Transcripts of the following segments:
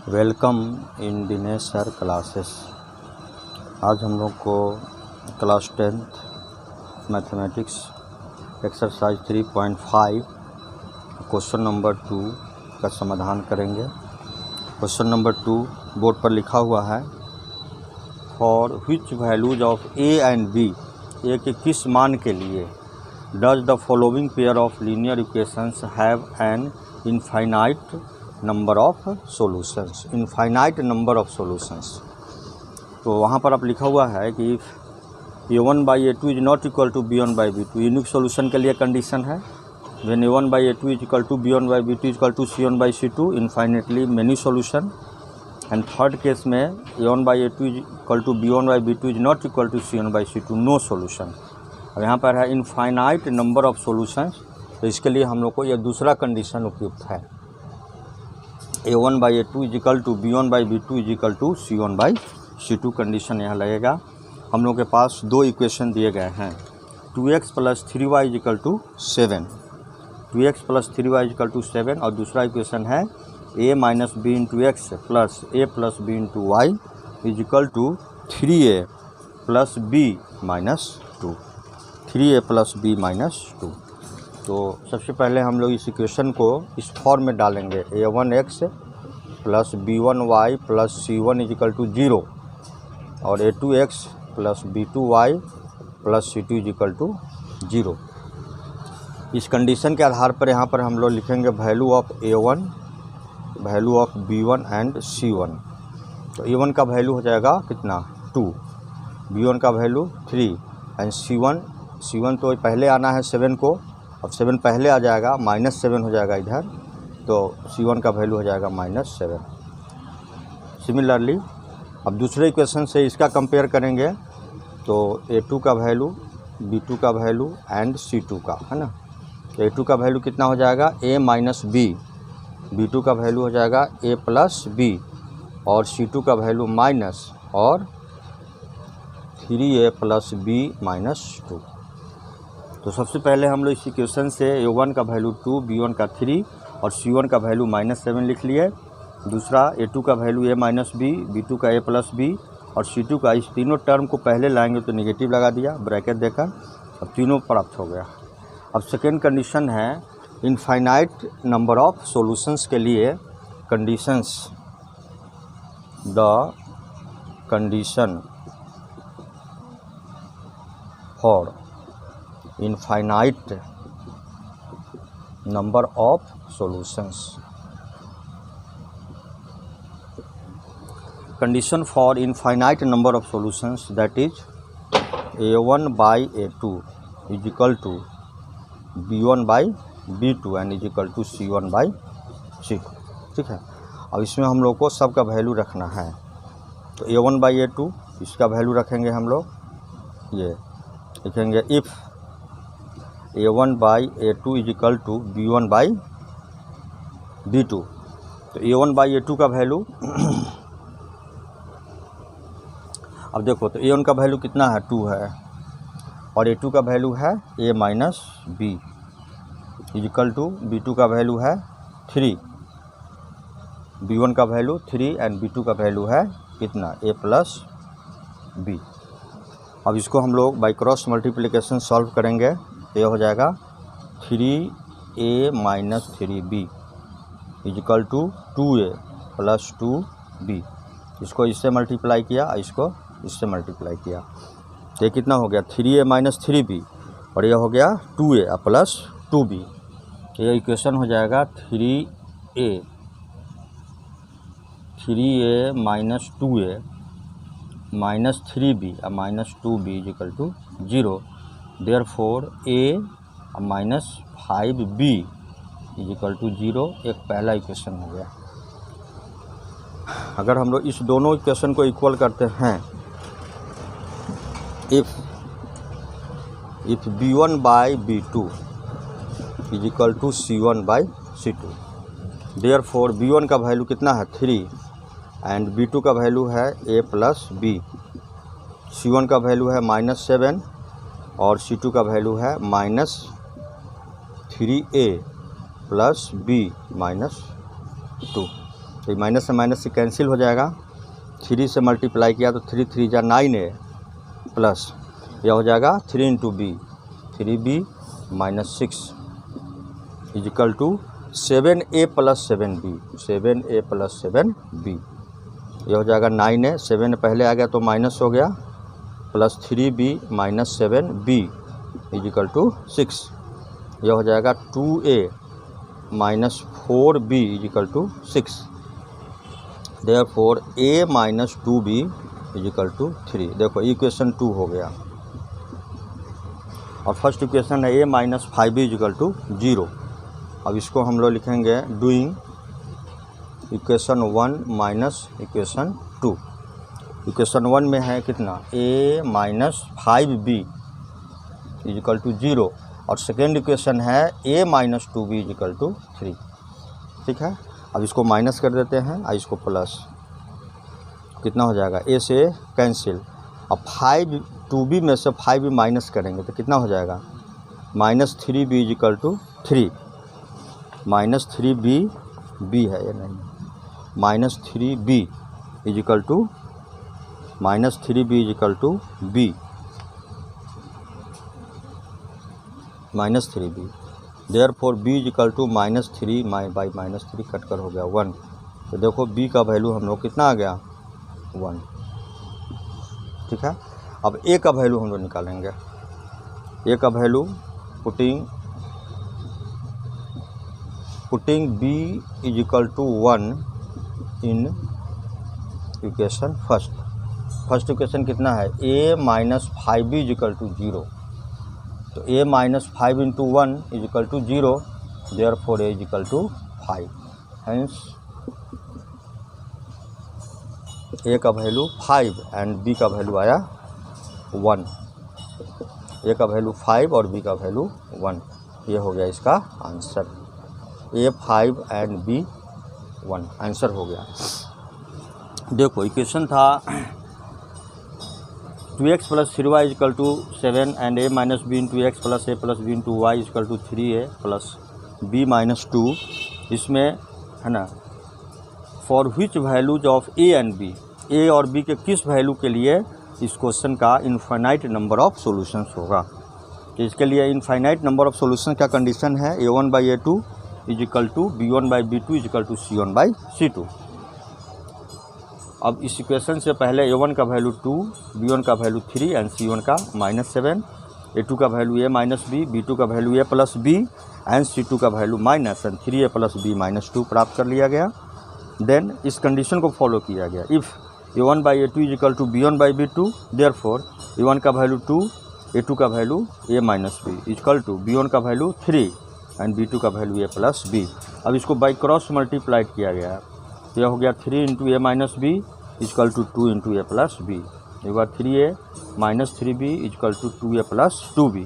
Welcome in Dinesh sir classes. आज हम लोग को class 10th mathematics exercise 3.5 question number 2 का समाधान करेंगे। क्वेश्चन नंबर 2 बोर्ड पर लिखा हुआ है, for which values of A and B, A के किस मान के लिए does the following pair of linear equations have an infinite number of solutions. Infinite number of solutions, तो वहाँ पर अब लिखा हुआ है कि if a1/a2 is not equal to b1/b2, unique solution के लिए कंडीशन है। When a1/a2 is equal to b1/b2 is equal to c1/c2, infinitely many solution. And third case में a1/a2 is equal to b1/b2 is not equal to c1/c2, no solution. अब यहाँ पर है infinite number of solutions, तो इसके लिए हम लोग को यह दूसरा कंडीशन उपयुक्त है। a1/a2 is equal to b1/b2 is equal to c1/c2 condition यहाँ लगेगा। हम लोग के पास दो इक्वेशन दिए गए हैं, 2x + 3y is equal to 7, 2x + 3y is equal to 7, और दूसरा इक्वेशन है a - b × x plus a + b × y is equal to 3a + b - 2, 3a + b - 2। तो सबसे पहले हम लोग इस इक्वेशन को इस फॉर्म में डालेंगे, a1x + b1y + c1 is equal to 0, और a2x + b2y + c2 is equal to 0। इस कंडीशन के आधार पर यहाँ पर हम लोग लिखेंगे value of a1, value of b1 and c1। तो a1 का वैल्यू हो जाएगा कितना, 2, b1 का वैल्यू 3 एंड c1 तो पहले आना है 7 को, अब 7 पहले आ जाएगा, -7 हो जाएगा इधर, तो c1 का वैल्यू हो जाएगा -7। सिमिलरली अब दूसरे इक्वेशन से इसका कंपेयर करेंगे, तो a2 का वैल्यू, b2 का वैल्यू एंड c2 का, है ना। तो a2 का वैल्यू कितना हो जाएगा, a - b, b2 का वैल्यू हो जाएगा a + b, और c2 का वैल्यू माइनस, और 3a + b - 2। तो सबसे पहले हम लोग इस इक्वेशन से a1 का वैल्यू 2, b1 का 3 और c1 का वैल्यू -7 लिख लिए। दूसरा a2 का वैल्यू a - b, b2 का a + b और c2 का, इस तीनों टर्म को पहले लाएंगे तो नेगेटिव लगा दिया ब्रैकेट देकर, अब तीनों प्राप्त हो गया। अब सेकेंड कंडीशन है इनफाइनाइट नंबर ऑफ सॉल्यूशंस के लिए conditions. The condition for infinite number of solutions. Condition for infinite number of solutions, that is a1/a2 is equal to b1/b2 and is equal to c1/c2। ठीक है, अब इसमें हम लोग को सब का वैल्यू रखना है। तो a1/a2 इसका वैल्यू रखेंगे हम लोग, ये लिखेंगे if a1/a2 is equal to b1/b2। तो a1/a2 का वैल्यू अब देखो, तो a1 का वैल्यू कितना है, 2 है, और a2 का वैल्यू है a - b is equal to b2 का वैल्यू है 3, b1 का वैल्यू 3 एंड b2 का वैल्यू है कितना, a + b। अब इसको हम लोग बाई क्रॉस मल्टीप्लिकेशन सॉल्व करेंगे, तो यह हो जाएगा 3a - 3b is equal to 2a + 2b। इसको इससे मल्टीप्लाई किया, इसको इससे मल्टीप्लाई किया, तो ये कितना हो गया, 3a - 3b, और यह हो गया 2a + 2b। तो ये इक्वेशन हो जाएगा 3a - 2a - 3b - 2b is equal to 0। Therefore a - 5b is equal to 0, एक पहला इक्वेशन हो गया। अगर हम लोग इस दोनों इक्वेशन को इक्वल करते हैं, if b1/b2 is equal to c1/c2, therefore b1 का वैल्यू कितना है, 3 एंड b2 का वैल्यू है a + b, c1 का वैल्यू है -7 और c2 का वैल्यू है 3a प्लस b माइनस 2। तो माइनस से कैंसिल हो जाएगा, 3 से मल्टीप्लाई किया तो 3 3 जा 9a प्लस यह हो जाएगा 3 into B, 3b minus 6 is equal to 7a plus 7b, 7a plus 7b। यह हो जाएगा 9a, 7 पहले आ गया तो माइनस हो गया, plus 3b minus 7b is equal to 6। यह हो जाएगा 2a minus 4b is equal to 6। Therefore a minus 2b is equal to 3। देखो इक्वेशन 2 हो गया। और फर्स्ट इक्वेशन है a minus 5b is equal to 0। अब इसको हम लोग लिखेंगे doing equation 1 minus equation 2। Equation 1 में है कितना, a minus 5b is equal to 0, और सेकेंड इक्वेशन है a minus 2b is equal to 3। ठीक है, अब इसको माइनस कर देते हैं और इसको प्लस, कितना हो जाएगा, a से कैंसिल। अब 2b में से 5b माइनस करेंगे तो कितना हो जाएगा, minus 3b is equal to 3, minus 3b b है ये नहीं, minus 3b is equal to minus 3b is equal to b minus 3b। Therefore b is equal to minus 3 by minus 3 cut कर हो गया 1। तो देखो b का वैल्यू हम लोग कितना आ गया, 1। ठीक है, अब a का वैल्यू हम लोग निकालेंगे। a का value putting b is equal to 1 in equation first equation कितना है, a minus 5b is equal to 0। तो a minus 5 into 1 is equal to 0, therefore a is equal to 5। Hence a का वैल्यू 5 एंड b का वैल्यू आया 1। a का value 5 और b का value 1। ये हो गया इसका answer, a 5 and b 1 answer हो गया। देखो इक्वेशन था 2x plus 3y equal to 7 and a minus b into x plus a plus b into y equal to 3a plus b minus 2। इसमें है ना, for which values of a and b, a और b के किस value के लिए इस question का इनफाइनाइट नंबर ऑफ सॉल्यूशंस होगा। तो इसके लिए इनफाइनाइट नंबर ऑफ सॉल्यूशन का कंडीशन है a1 by a2 equal to b1 by b2 equal to c1 by c2। अब इस इक्वेशन से पहले a1 का वैल्यू 2, b1 का वैल्यू 3 एंड c1 का -7, a2 का value a minus b, b2 का value a plus b and c2 का value minus and 3a plus b minus 2 प्राप्त कर लिया गया। देन इस कंडीशन को फॉलो किया गया, if a1 by a2 equal to b1 by b2, therefore a1 का वैल्यू 2, a2 का value a minus b is equal to b1 का वैल्यू 3 एंड b2 का वैल्यू a प्लस b। अब इसको बाई क्रॉस मल्टीप्लाइड किया गया, तो यह हो गया 3 into a minus b equal to 2 into a plus b। एक बार 3a minus 3b equal to 2a plus 2b।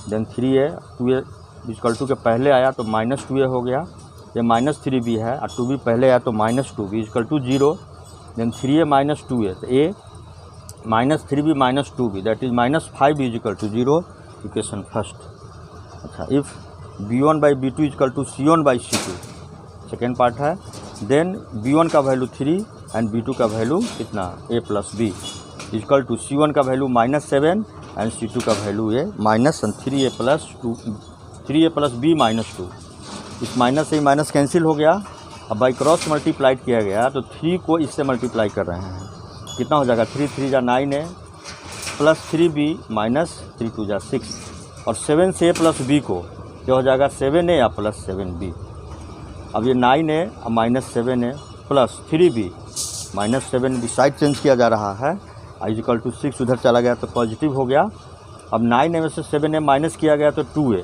Then 3a 2a equal to के पहले आया तो माइनस 2a हो गया, ये माइनस 3b है और 2b पहले आया तो minus 2b equal to 0। Then 3a minus 2a, तो a minus 3b minus 2b that is minus 5b equal to 0, equation first. अच्छा, if b1 by b2 equal to c1 by c2, second part है। Then b1 का value 3 and b2 का value कितना, a plus b equal to c1 का value -7 and c2 का value a minus and 3a plus b minus 2। इस minus से ही minus cancel हो गया। अब बाई क्रॉस मल्टीप्लाइड किया गया तो 3 को इससे मल्टीप्लाई कर रहे हैं, कितना हो जाएगा, 3 3 जा 9a प्लस 3b माइनस 3 2 जा 6, और 7 से a प्लस b को जो हो जाएगा 7a या प्लस 7b। अब ये 9a और minus 7a plus 3b minus 7b side change किया जा रहा है, इजिकल टू 6 उधर चला गया तो पॉजिटिव हो गया। अब 9a में से 7a माइनस किया गया तो 2a,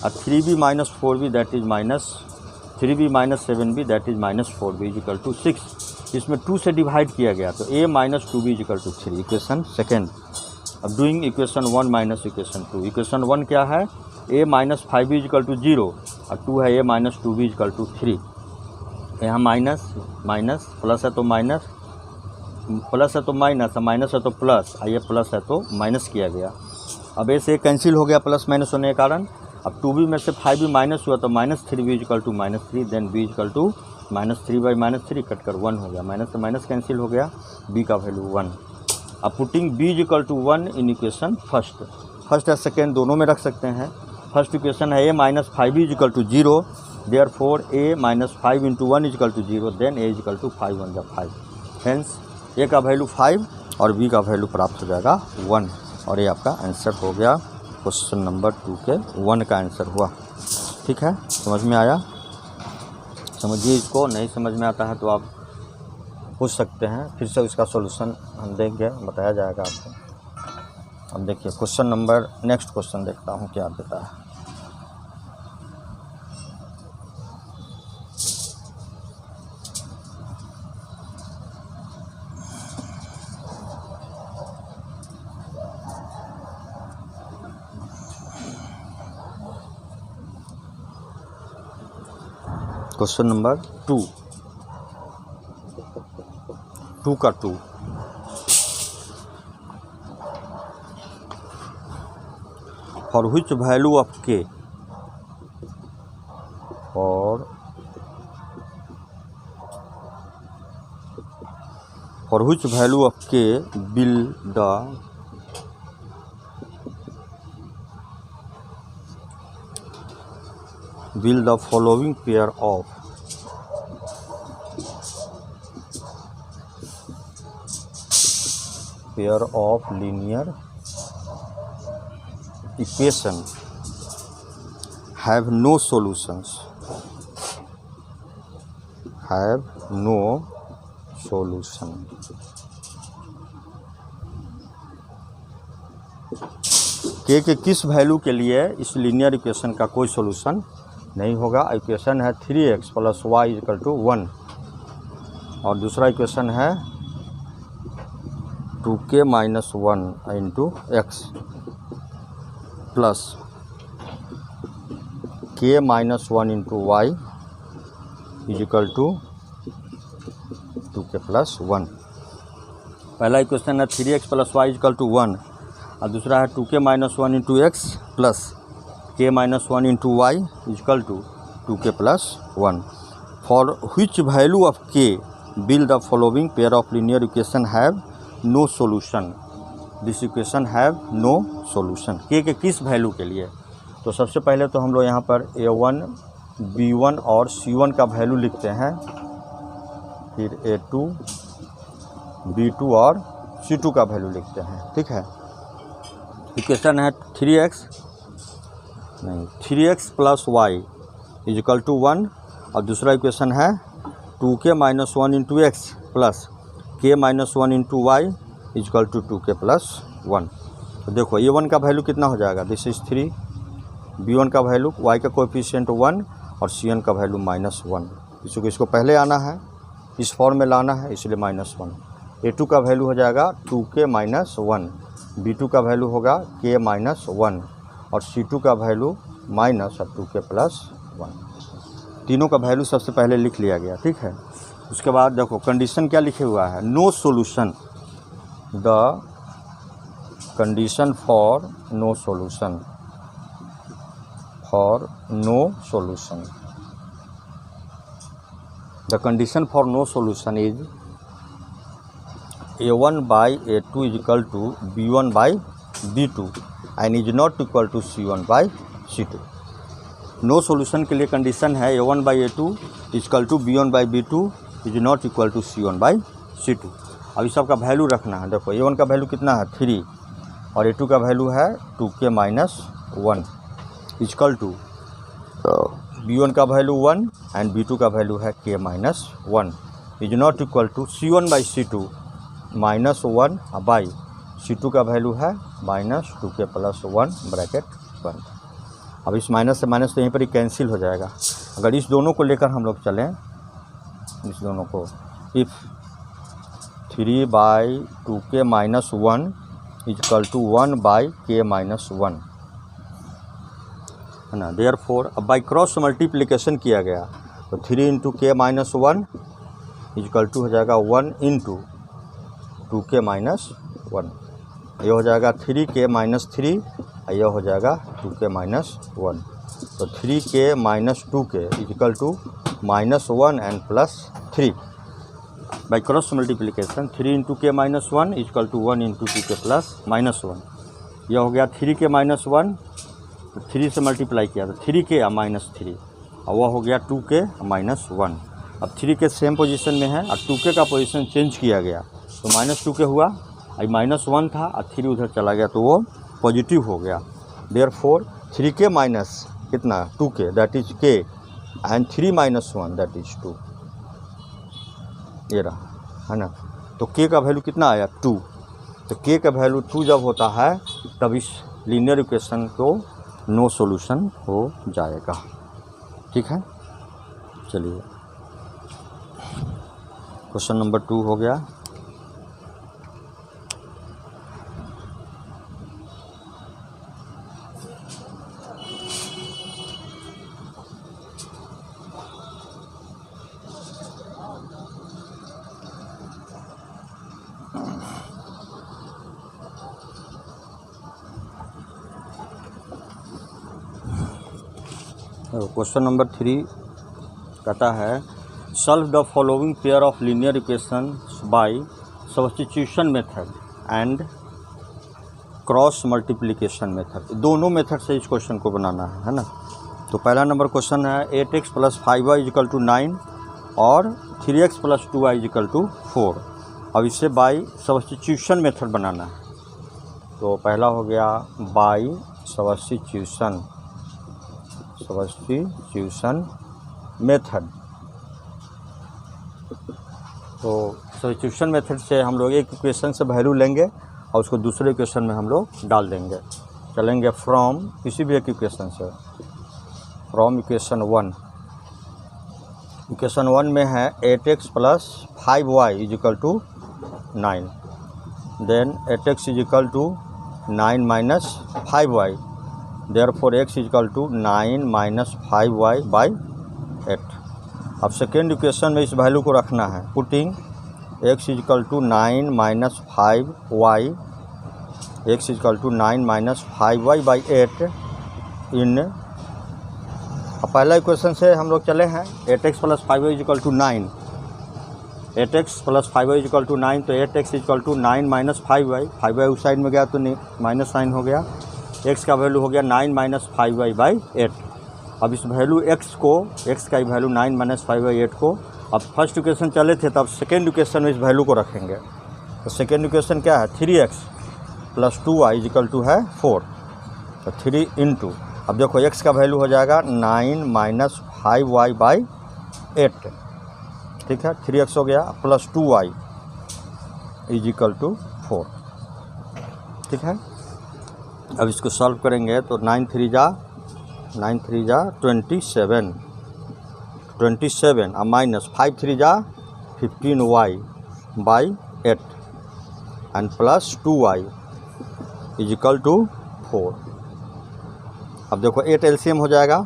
और 3b minus 4b that is minus 3b minus 7b that is minus 4b is equal to 6। इसमें 2 से डिवाइड किया गया तो a minus 2b is equal to 3, equation second. अब doing equation 1 minus equation 2। Equation 1 क्या है, a minus 5b is equal to 0 और 2 है a minus 2b is equal to 3। यहाँ माइनस माइनस प्लस है तो माइनस, प्लस है तो माइनस, माइनस है तो प्लस, ये प्लस है तो माइनस किया गया। अब ऐसे कैंसिल हो गया प्लस माइनस होने के कारण। अब 2b में से 5b माइनस हुआ तो -3b equal to -3, then b equal to -3/-3 cut कर 1 हो गया, माइनस से माइनस कैंसिल हो गया, b का वैल्यू 1। अब putting b equal to 1 in equation first या सेकेंड दोनों में रख सकते हैं। फर्स्ट इक्वेशन है a minus 5b equal to 0, therefore a minus 5 into 1 equal to 0, then a equal to 5 1 5। Hence a का वैल्यू 5 और b का वैल्यू प्राप्त हो जाएगा 1, और ये आपका आंसर हो गया क्वेश्चन नंबर 2 के 1 का आंसर हुआ। ठीक है, समझ में आया? समझिए इसको, नहीं समझ में आता है तो आप पूछ सकते हैं, फिर से इसका सॉल्यूशन हम देंगे, बताया जाएगा आपको। अब देखिए क्वेश्चन नंबर, नेक्स्ट क्वेश्चन देखता हूँ क्या देता है। क्वेश्चन नंबर 2 का 2। For which value of k, for which value of k will the following pair of linear equation have no solutions, k के किस वैल्यू के लिए इस लीनियर इक्वेशन का कोई सॉल्यूशन नहीं होगा। इक्वेशन है 3x plus Y equal to 1, और दूसरा इक्वेशन है 2k minus 1 into x plus k minus 1 into y equal to 2k plus 1। पहला इक्वेशन है 3x plus Y equal to 1, और दूसरा है 2k minus 1 into x plus k minus 1 into y equal to 2k plus 1। For which value of k will the following pair of linear equation have no solution, this equation have no solution. k के किस value के लिए? तो सबसे पहले तो हम लोग यहाँ पर a1 b1 और c1 का वैल्यू लिखते हैं, फिर a2 b2 और c2 का वैल्यू लिखते हैं। ठीक है, इक्वेशन है 3x plus Y equal to 1, और दूसरा इक्वेशन है 2k minus 1 into x plus k minus 1 into y equal to 2k plus 1। तो देखो a1 का वैल्यू कितना हो जाएगा, दिस इज़ 3, b1 का वैल्यू y का कोएफिशिएंट 1 और c1 का वैल्यू -1। इसको पहले आना है, इस फॉर्म में लाना है, इसलिए -1। a2 का वैल्यू हो जाएगा 2k माइनस 1, b2 का वैल्यू होगा k माइनस 1 और c2 का वैल्यू माइनस 2k प्लस 1। तीनों का वैल्यू सबसे पहले लिख लिया गया। ठीक है, उसके बाद देखो कंडीशन क्या लिखे हुआ है, no solution, the condition for no solution, the condition for no solution is a1 by a2 is equal to b1 by b2 and is not equal to c1 by c2। No solution के लिए condition है a1 by a2 equal to b1 by b2 is not equal to c1 by c2। अब इस सब का value रखना है। देखो a1 का वैल्यू कितना है 3 और a2 का वैल्यू है 2k minus 1 equal to b1 का वैल्यू 1 एंड b2 का वैल्यू है k minus 1 is not equal to c1 by c2 -1 by c2 का वैल्यू है -2k प्लस 1 ब्रैकेट बंद। अब इस माइनस से माइनस तो यहीं पर ही कैंसिल हो जाएगा। अगर इस दोनों को लेकर हम लोग चलें, इस दोनों को, if 3 by 2k minus 1 equal to 1 by k minus 1 है ना, देयरफॉर अब बाई क्रॉस मल्टीप्लिकेशन किया गया तो 3 into k minus 1 equal to हो जाएगा 1 इंटू 2k माइनस 1, ये हो जाएगा 3k माइनस 3 यह हो जाएगा 2k - 1। तो 3k - 2k equal to -1 and +3 by cross multiplication. 3 × k - 1 equal to 1 × 2k +-1। यह हो गया 3k - 1, 3 से मल्टीप्लाई किया तो 3k -3 और वह हो गया 2k - 1। अब 3k सेम पोजीशन में है और 2k का पोजीशन चेंज किया गया तो -2k हुआ, -1 था और 3 उधर चला गया तो वो पॉजिटिव हो गया। देयरफॉर 3k माइनस कितना 2k that is k and 3 - 1 that is 2। ये रहा है ना। तो k का वैल्यू कितना आया 2। तो k का वैल्यू 2 जब होता है तब इस लीनियर इक्वेशन को नो सॉल्यूशन हो जाएगा। ठीक है, चलिए क्वेश्चन नंबर 2 हो गया। क्वेश्चन नंबर 3 कहता है solve the following pair of linear equation by substitution method and cross multiplication method. दोनों मेथड से इस क्वेश्चन को बनाना है ना। तो पहला नंबर क्वेश्चन है 8x + 5y = 9 और 3x + 2y = 4। अब इसे बाय सब्स्टिट्यूशन मेथड बनाना है। तो पहला हो गया बाय सब्स्टिट्यूशन मेथड। तो सब्स्टिट्यूशन मेथड से हम लोग एक इक्वेशन से वैल्यू लेंगे और उसको दूसरे इक्वेशन में हम लोग डाल देंगे। चलेंगे फ्रॉम किसी भी एक इक्वेशन से, फ्रॉम इक्वेशन 1। इक्वेशन 1 में है 8x + 5y = 9, then 8x = 9 - 5y, therefore x = 9 - 5y/8। अब सेकेंड इक्वेशन में इस वैल्यू को रखना है, putting x = 9 - 5y, x = 9 - 5y/8 इन। अब पहला इक्वेशन से हम लोग चले हैं 8x + 5y = 9, 8x + 5y = 9, तो 8x = 9 - 5y, 5y उस साइड में गया तो माइनस साइन हो गया। x का वैल्यू हो गया 9 - 5y/8। अब इस वैल्यू x का वैल्यू 9 - 5/8 को अब फर्स्ट इक्वेशन चले थे तब सेकेंड इक्वेशन में इस वैल्यू को रखेंगे। तो सेकेंड इक्वेशन क्या है 3x + 2y = है 4, तो 3 × अब देखो x का वैल्यू हो जाएगा 9 - 5y/8। ठीक है, 3x हो गया + 2y = 4। ठीक है, अब इसको सॉल्व करेंगे तो 9 3 जा 27, 27 और -5 3 जा 15y/8 एंड + 2y = 4। अब देखो 8 एलसीएम हो जाएगा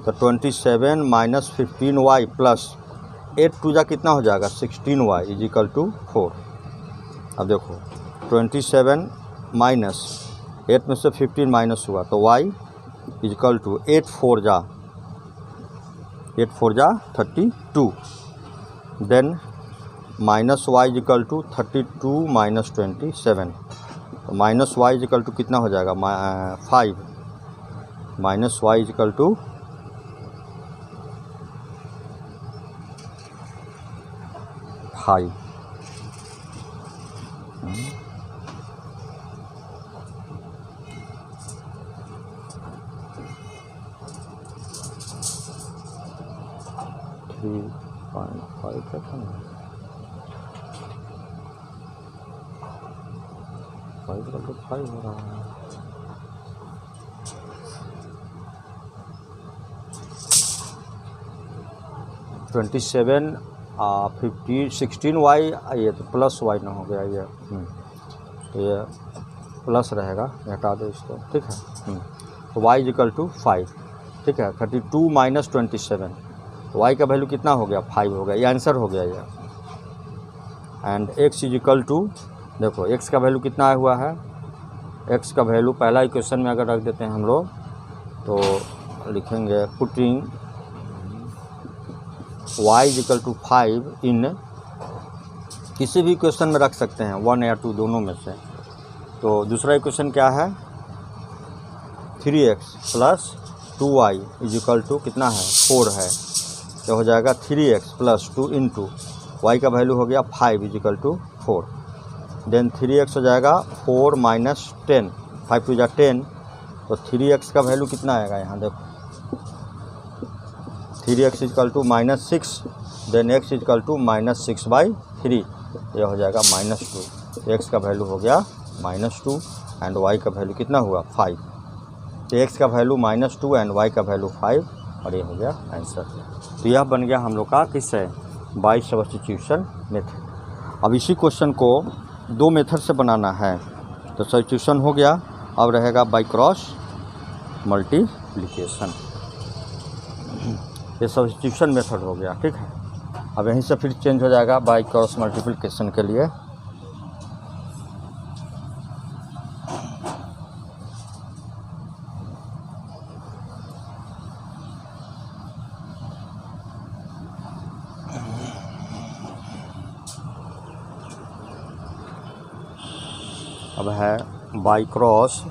तो 27 - 15y + 8 2 जा कितना हो जाएगा 16y = 4। अब देखो 27 माइनस 8 में से 15 माइनस हुआ तो y = 8 4 जा 32, देन माइनस y = 32 - 27, तो माइनस y = कितना हो जाएगा 5, माइनस y = 5। तो 5 हो रहा है। (27) 50 16y, ये तो प्लस y ना हो गया ये, तो ये प्लस रहेगा, हटा दो इसको। ठीक है, तो y = 5। ठीक है, 32 - 27, तो y का वैल्यू कितना हो गया 5 हो गया, ये आंसर हो गया ये। एंड x = देखो x का वैल्यू कितना आया हुआ है एक्स का वैल्यू पहला इक्वेशन में अगर रख देते हैं हम लोग तो लिखेंगे पुटिंग y इक्वल टू 5 इन, किसी भी इक्वेशन में रख सकते हैं 1 या 2 दोनों में से। तो दूसरा इक्वेशन क्या है 3x plus 2y is equal to कितना है 4 है, तो हो जाएगा 3x प्लस 2 इंटू वाई का वैल्यू हो गया 5 is equal to 4। Then 3x हो जाएगा 4 माइनस 10, 5 टू जा 10, तो 3x का वैल्यू कितना आएगा यहाँ देखो 3x equal to -6, then x equal to -6/3, यह हो जाएगा -2। x का वैल्यू हो गया -2 एंड y का वैल्यू कितना हुआ 5। तो x का वैल्यू -2 एंड y का वैल्यू 5 और ये हो गया आंसर। तो यह बन गया हम लोग का किससे बाय सब्स्टिट्यूशन मेथड। अब इसी क्वेश्चन को दो मेथड से बनाना है, तो सब्स्टिट्यूशन हो गया, अब रहेगा बाय क्रॉस मल्टीप्लिकेशन, ये सब्स्टिट्यूशन मेथड हो गया। ठीक है, अब यहीं से फिर चेंज हो जाएगा बाय क्रॉस मल्टीप्लिकेशन के लिए। अब है by cross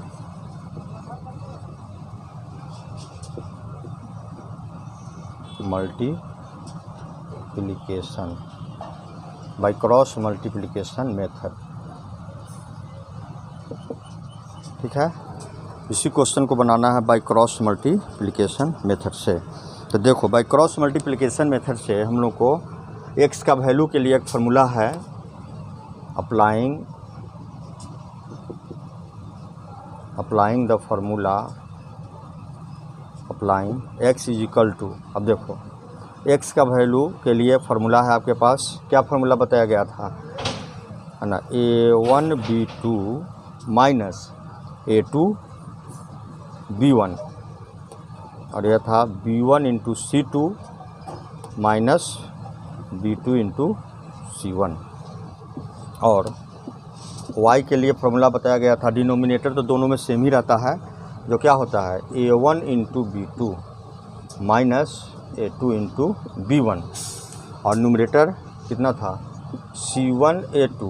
multiplication, by cross multiplication method. ठीक है, इसी क्वेश्चन को बनाना है बाय क्रॉस मल्टीप्लिकेशन मेथड से। तो देखो बाय क्रॉस मल्टीप्लिकेशन मेथड से हम लोग को x का वैल्यू के लिए एक फार्मूला है, applying the formula applying x is equal to, अब देखो x का वैल्यू के लिए फार्मूला है आपके पास, क्या फार्मूला बताया गया था है ना, a1 b2 minus a2 b1, और यह था b1 into c2 minus b2 into c1, और y के लिए फार्मूला बताया गया था, डिनोमिनेटर तो दोनों में सेम ही रहता है, जो क्या होता है a1 into b2 minus a2 into b1, और न्यूमरेटर कितना था c1 a2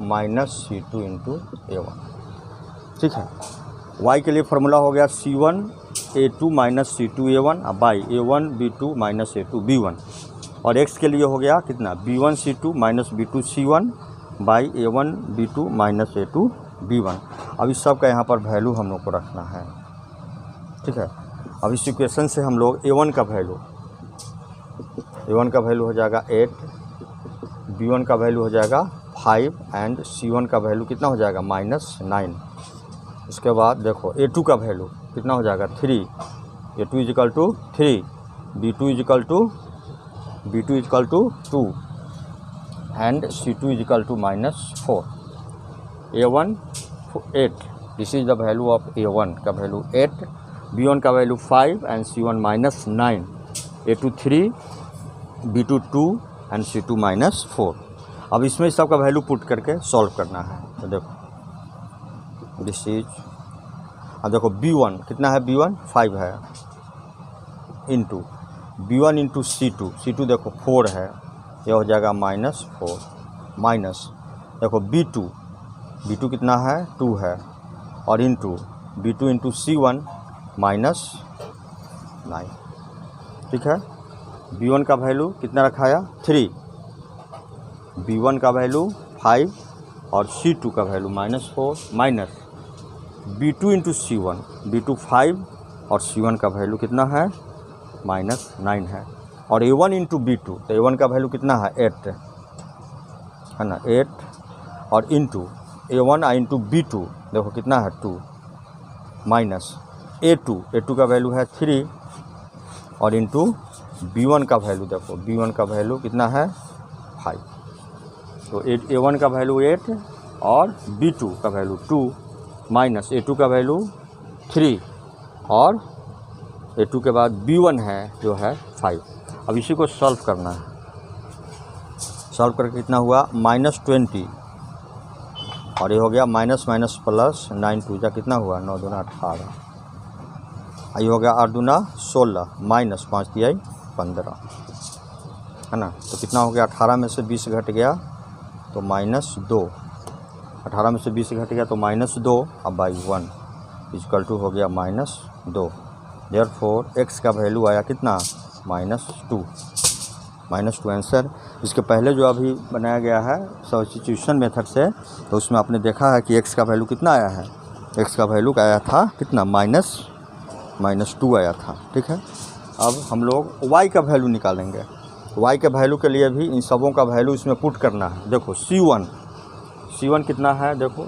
minus c2 into a1। ठीक है, y के लिए फार्मूला हो गया c1 a2 minus c2 a1 by a1 b2 minus a2 b1, और x के लिए हो गया कितना b1 c2 minus b2 c1 by a1 b2 minus a2 b1। अब इस सब का यहाँ पर वैल्यू हम लोग को रखना है। ठीक है, अब इस इक्वेशन से हम लोग a1 का वैल्यू हो जाएगा 8, b1 का वैल्यू हो जाएगा 5 एंड c1 का वैल्यू कितना हो जाएगा -9। उसके बाद देखो a2 का वैल्यू कितना हो जाएगा 3, a2 equal to 3, b2 equal to 2 and c2 equal to -4, a1 8, this is the value of a1 का वैल्यू 8, b1 का value 5 and c1 -9, a2 3, b2 2 and c2 -4। अब इसमें सब का वैल्यू पुट करके सॉल्व करना है। तो देखो दिस इज, अब देखो b1 कितना है, b1 5 है, इंटू b1 इंटू c2 देखो 4 है, यह हो जाएगा -4, माइनस देखो b2 कितना है 2 है, और इंटू b2 इंटू c1 -9। ठीक है, b1 का वैल्यू कितना रखाया 3, b1 का वैल्यू 5 और c2 का value -4, minus b2 into c1, b2 5 और c1 का वैल्यू कितना है -9 है, और a1 इंटू b2, तो a1 का वैल्यू कितना है 8 है ना 8, और इंटू a1 इंटू b2 देखो कितना है 2, माइनस a2 का वैल्यू है 3, और इंटू b1 का वैल्यू देखो b1 का वैल्यू कितना है 5, तो a1 का वैल्यू 8 और b2 का वैल्यू 2, माइनस a2 का वैल्यू 3, और a2 के बाद b1 है जो है 5। अब इसी को सॉल्व करना है, सॉल्व करके कितना हुआ -20 और ये हो गया माइनस माइनस प्लस, 9 2 जा कितना हुआ, 9 दूना 18, ये हो गया 8 दूना 16 माइनस 5 तिहाई 15, है ना। तो कितना हो गया, 18 में से 20 घट गया तो -2, 18 में से 20 घट गया तो -2 अब बाई 1 इक्वल टू हो गया -2। देयरफॉर x का वैल्यू आया कितना, -2 आंसर। इसके पहले जो अभी बनाया गया है सब्स्टिट्यूशन मेथड से, तो उसमें आपने देखा है कि x का वैल्यू कितना आया है, x का वैल्यू आया था कितना, -2 आया था, ठीक है। अब हम लोग y का वैल्यू निकालेंगे। y के वैल्यू के लिए भी इन सबों का वैल्यू इसमें पुट करना है। देखो C1 कितना है, देखो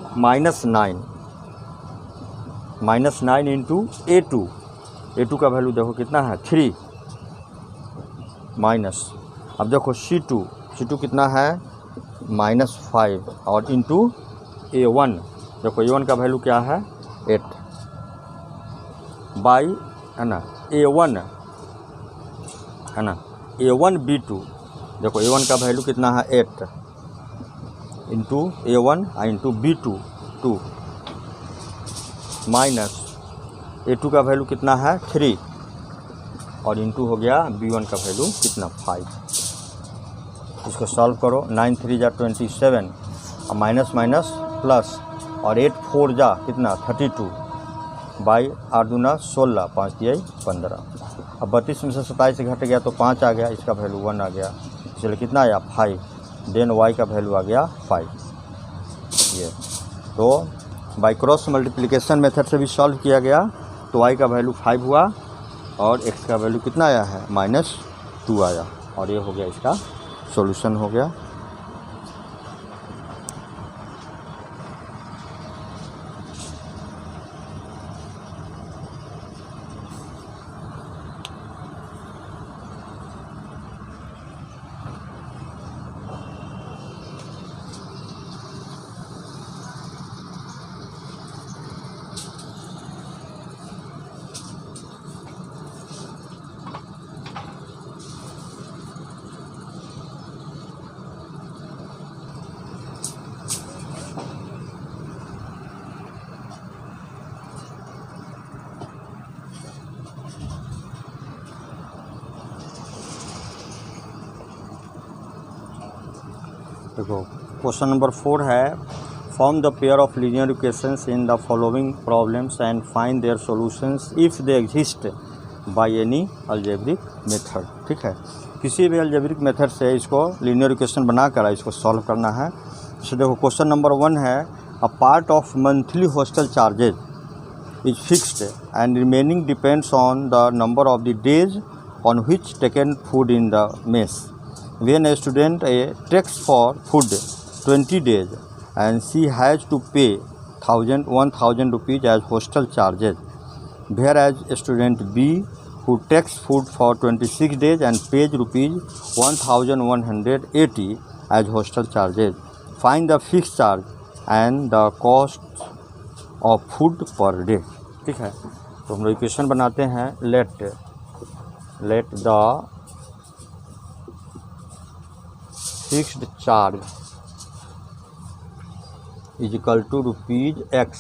-9 इंटू A2 का वैल्यू देखो कितना है 3 माइनस। अब देखो C2 कितना है -5 और इंटू A1, देखो A1 का वैल्यू क्या है 8 बाई, है ना, A1 है ना, A1 B2, देखो A1 का वैल्यू कितना है 8 into A1 into B2 2 minus A2 का वैल्यू कितना है 3 और इंटू हो गया B1 का वैल्यू कितना 5। इसको सॉल्व करो, 9 3 जा 27 और माइनस माइनस प्लस और 8 4 जा कितना 32 बाई 8 दूना 16 5 तिहाई 15। अब 32 में से 27 घट गया तो 5 आ गया, इसका वैल्यू 1 आ गया, इसलिए कितना आया 5। देन y का वैल्यू आ गया 5। ये तो बाई क्रॉस मल्टीप्लिकेशन मेथड से भी सॉल्व किया गया तो y का वैल्यू 5 हुआ और x का वैल्यू कितना आया है -2 आया, और ये हो गया इसका सॉल्यूशन हो गया। देखो क्वेश्चन नंबर 4 है, form the pair of linear equations in the following problems and find their solutions if they exist by any algebraic method. ठीक है, किसी भी अलजेब्रिक मेथड से इसको लीनियर इक्वेशन बनाकर इसको सॉल्व करना है। जैसे देखो क्वेश्चन नंबर 1 है, a part of monthly hostel charges is fixed and remaining depends on the number of the days on which taken food in the mess. When a student takes for food 20 days and she has to pay 1,000 rupees as hostel charges, whereas student B who takes food for 26 days and pays rupees 1,180 as hostel charges. Find the fixed charge and the cost of food per day. ठीक है, तो हम लोग equation बनाते हैं। let the fixed charge is equal to rupees x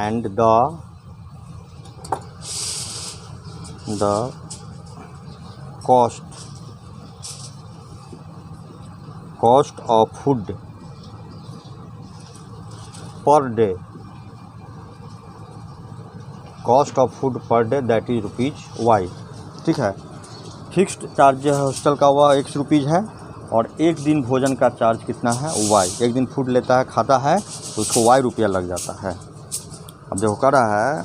and the cost of food per day, cost of food per day, that is rupees y। ठीक है, fixed charge जो है हॉस्टल का वह 1 रुपीज़ है और एक दिन भोजन का चार्ज कितना है y। एक दिन फूड लेता है खाता है तो उसको y रुपया लग जाता है। अब देखो कह रहा है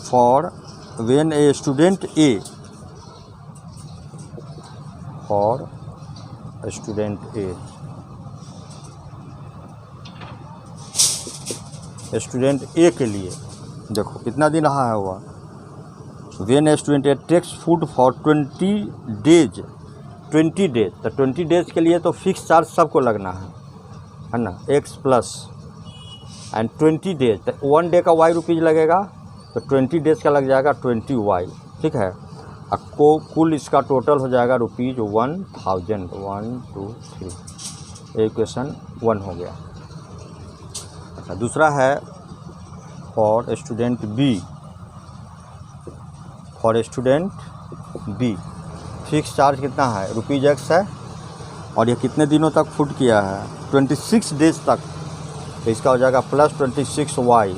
for when a student A, for student A के लिए देखो कितना दिन रहा है हुआ। When a student takes food for 20 days, तो 20 डेज के लिए तो फिक्स चार्ज सबको लगना है ना, x प्लस एंड 20 डेज, तो 1 डे का y रुपीज़ लगेगा तो 20 डेज का लग जाएगा 20y। ठीक है, आपको कुल इसका टोटल हो जाएगा रुपीज़ 1,000। 1 2 3, इक्वेशन 1 हो गया। अच्छा, दूसरा है for student B, for student B fix charge कितना है, ₹X है, और ये कितने दिनों तक फुट किया है, 26 डेज तक। तो इसका हो जाएगा +26y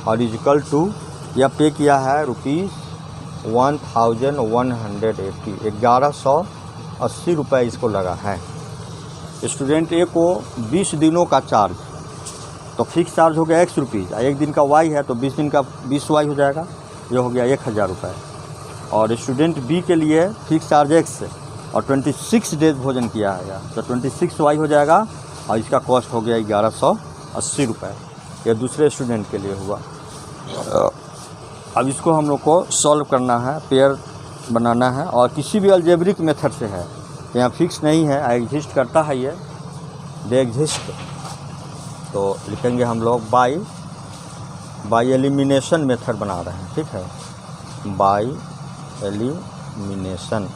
और इक्वल टू यह पे किया है ₹1180, 1180 रुपये इसको लगा है। स्टूडेंट ए को 20 दिनों का चार्ज, तो फिक्स चार्ज हो गया X रुपीज़, एक दिन का Y है तो 20 दिन का 20Y हो जाएगा, ये हो गया 1000 रुपये। और स्टूडेंट बी के लिए फिक्स चार्ज X और 26 डेज भोजन किया है तो 26Y हो जाएगा और इसका कॉस्ट हो गया 1180 रुपये। यह दूसरे स्टूडेंट के लिए हुआ। अब इसको हम लोग को सॉल्व करना है, पेयर बनाना है, और किसी भी अलजेब्रिक मेथड से है, यहाँ फिक्स नहीं है, एग्जिस्ट करता है, ये दे एग्जिस्ट। तो लिखेंगे हम लोग बाय एलिमिनेशन मेथड बना रहे हैं, ठीक है, by elimination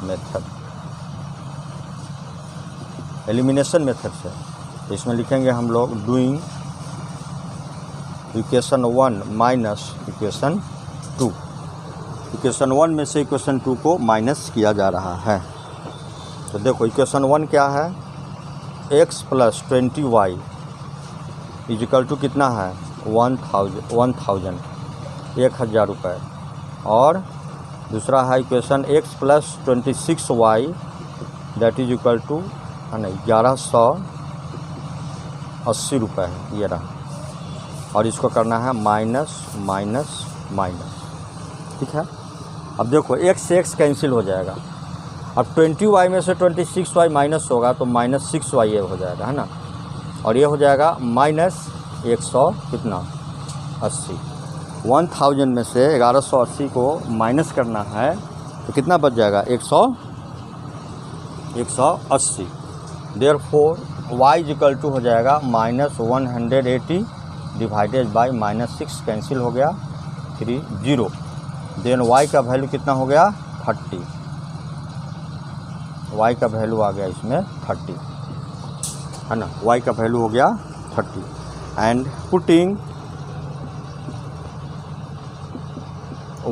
method, elimination method से। इसमें लिखेंगे हम लोग doing equation 1 minus equation 2, equation 1 में से इक्वेशन 2 को माइनस किया जा रहा है। तो देखो इक्वेशन 1 क्या है, x + 20y इक्वल टू कितना है 1000 रुपये। और दूसरा है equation x + 26y that is equal to 1180 रुपये है, ये रहा। और इसको करना है माइनस माइनस माइनस, ठीक है। अब देखो x से x कैंसिल हो जाएगा, अब 20y में से 26y माइनस होगा तो -6y ये हो जाएगा, है ना। और ये हो जाएगा -100 कितना 80, 1000 में से 1180 को माइनस करना है तो कितना बच जाएगा 180। देयरफॉर y इक्वल टू हो जाएगा -180 डिवाइडेड बाय -6 कैंसिल हो गया 30। देन y का वैल्यू कितना हो गया 30, y का वैल्यू आ गया इसमें 30, है ना, y का वैल्यू हो गया 30। And putting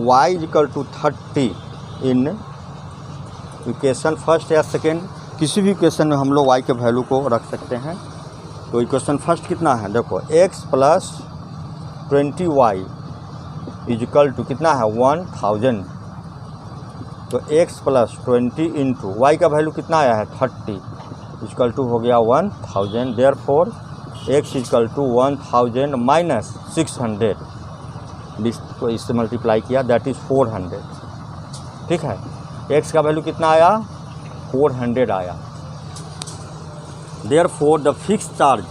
y equal to 30 in equation first या सेकेंड, किसी भी इक्वेशन में हम लोग y के वैल्यू को रख सकते हैं। तो इक्वेशन फर्स्ट कितना है, देखो x + 20y इक्वल टू कितना है 1000। तो x + 20 इंटू y का वैल्यू कितना आया है 30 इक्वल टू हो गया 1000। Therefore x equal to 1000 minus 600, तो इससे मल्टीप्लाई किया दैट इज़ 400, ठीक है। x का वैल्यू कितना आया 400 आया। Therefore the fix charge,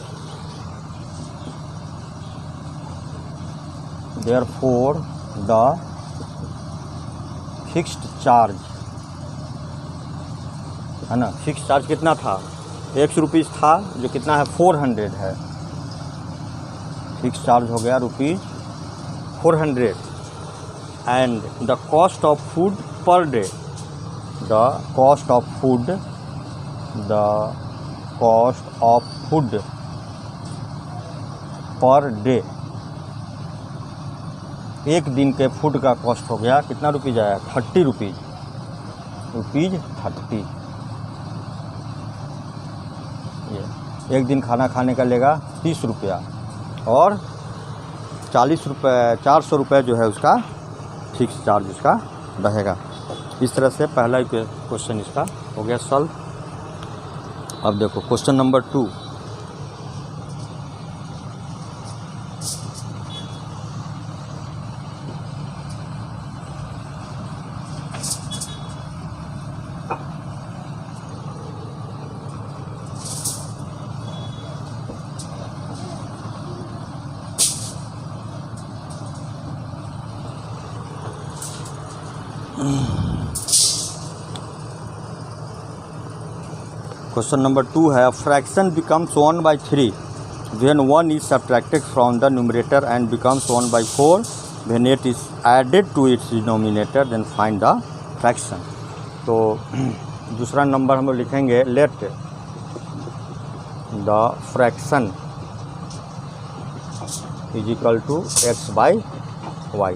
therefore the fixed charge, है ना, फिक्स चार्ज कितना था X रुपीज़ था, जो कितना है 400 है, फिक्स चार्ज हो गया ₹400। And the cost of food per day, the cost of food per day, एक दिन के फूड का कॉस्ट हो गया कितना रुपीज़ आया 30 रुपीज़, ₹30। ये एक दिन खाना खाने का लेगा 30 रुपया और 40 रुपये 400 रुपये जो है उसका फिक्स चार्ज उसका रहेगा। इस तरह से पहला क्वेश्चन इसका हो गया सॉल्व। अब देखो क्वेश्चन नंबर 2, क्वेश्चन नंबर 2 है fraction becomes 1/3 when 1 is subtracted from the numerator and becomes 1/4 when 8 is added to its denominator, then find the fraction। तो दूसरा नंबर हम लोग लिखेंगे let the fraction is equal to x by y.